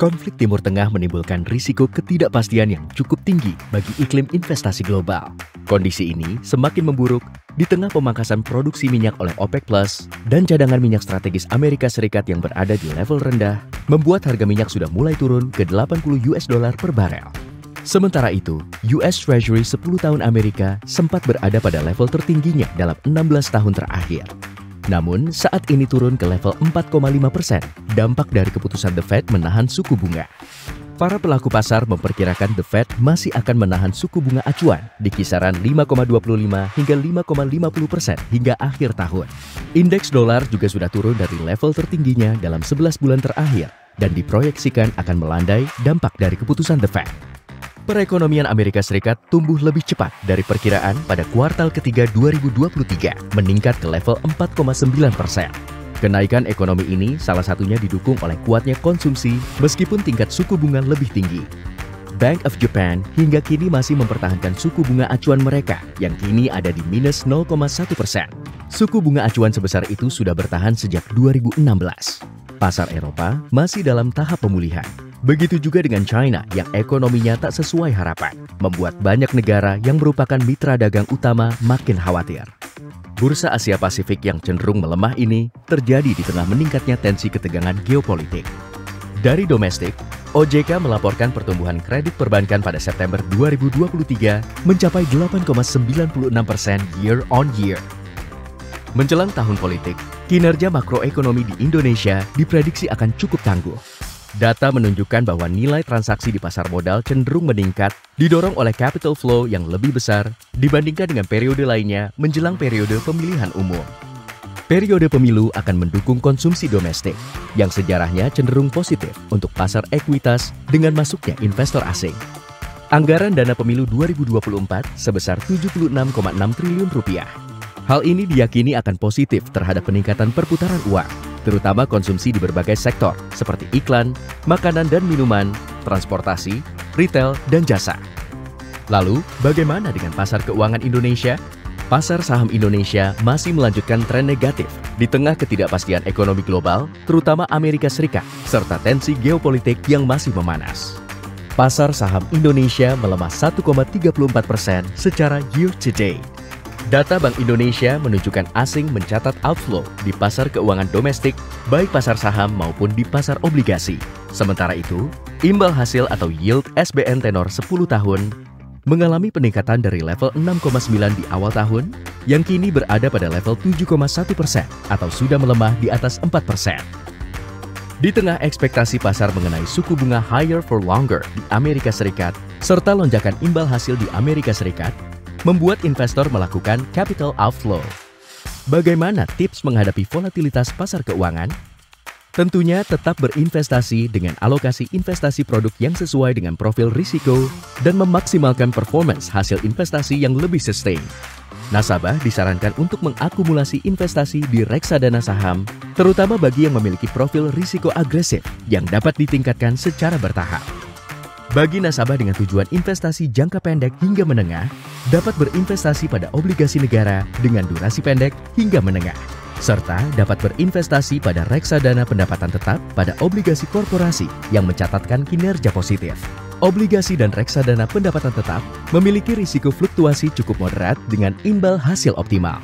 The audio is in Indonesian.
Konflik Timur Tengah menimbulkan risiko ketidakpastian yang cukup tinggi bagi iklim investasi global. Kondisi ini semakin memburuk di tengah pemangkasan produksi minyak oleh OPEC Plus dan cadangan minyak strategis Amerika Serikat yang berada di level rendah, membuat harga minyak sudah mulai turun ke $80 per barel. Sementara itu, US Treasury 10 tahun Amerika sempat berada pada level tertingginya dalam 16 tahun terakhir. Namun, saat ini turun ke level 4,5%, dampak dari keputusan The Fed menahan suku bunga. Para pelaku pasar memperkirakan The Fed masih akan menahan suku bunga acuan di kisaran 5,25 hingga 5,50% hingga akhir tahun. Indeks dolar juga sudah turun dari level tertingginya dalam 11 bulan terakhir dan diproyeksikan akan melandai dampak dari keputusan The Fed. Perekonomian Amerika Serikat tumbuh lebih cepat dari perkiraan pada kuartal ketiga 2023, meningkat ke level 4,9%. Kenaikan ekonomi ini salah satunya didukung oleh kuatnya konsumsi meskipun tingkat suku bunga lebih tinggi. Bank of Japan hingga kini masih mempertahankan suku bunga acuan mereka yang kini ada di minus 0,1%. Suku bunga acuan sebesar itu sudah bertahan sejak 2016. Pasar Eropa masih dalam tahap pemulihan. Begitu juga dengan China yang ekonominya tak sesuai harapan, membuat banyak negara yang merupakan mitra dagang utama makin khawatir. Bursa Asia Pasifik yang cenderung melemah ini terjadi di tengah meningkatnya tensi ketegangan geopolitik. Dari domestik, OJK melaporkan pertumbuhan kredit perbankan pada September 2023 mencapai 8,96% year on year. Menjelang tahun politik, kinerja makroekonomi di Indonesia diprediksi akan cukup tangguh. Data menunjukkan bahwa nilai transaksi di pasar modal cenderung meningkat, didorong oleh capital flow yang lebih besar dibandingkan dengan periode lainnya menjelang periode pemilihan umum. Periode pemilu akan mendukung konsumsi domestik, yang sejarahnya cenderung positif untuk pasar ekuitas dengan masuknya investor asing. Anggaran dana pemilu 2024 sebesar Rp76,6 triliun. Hal ini diyakini akan positif terhadap peningkatan perputaran uang, terutama konsumsi di berbagai sektor seperti iklan, makanan dan minuman, transportasi, retail, dan jasa. Lalu, bagaimana dengan pasar keuangan Indonesia? Pasar saham Indonesia masih melanjutkan tren negatif di tengah ketidakpastian ekonomi global, terutama Amerika Serikat, serta tensi geopolitik yang masih memanas. Pasar saham Indonesia melemah 1,34% secara year to date. Data Bank Indonesia menunjukkan asing mencatat outflow di pasar keuangan domestik, baik pasar saham maupun di pasar obligasi. Sementara itu, imbal hasil atau yield SBN tenor 10 tahun mengalami peningkatan dari level 6,9 di awal tahun, yang kini berada pada level 7,1% atau sudah melemah di atas 4%. Di tengah ekspektasi pasar mengenai suku bunga higher for longer di Amerika Serikat, serta lonjakan imbal hasil di Amerika Serikat, membuat investor melakukan capital outflow. Bagaimana tips menghadapi volatilitas pasar keuangan? Tentunya tetap berinvestasi dengan alokasi investasi produk yang sesuai dengan profil risiko dan memaksimalkan performance hasil investasi yang lebih sustain. Nasabah disarankan untuk mengakumulasi investasi di reksadana saham, terutama bagi yang memiliki profil risiko agresif yang dapat ditingkatkan secara bertahap. Bagi nasabah dengan tujuan investasi jangka pendek hingga menengah, dapat berinvestasi pada obligasi negara dengan durasi pendek hingga menengah, serta dapat berinvestasi pada reksadana pendapatan tetap pada obligasi korporasi yang mencatatkan kinerja positif. Obligasi dan reksadana pendapatan tetap memiliki risiko fluktuasi cukup moderat dengan imbal hasil optimal.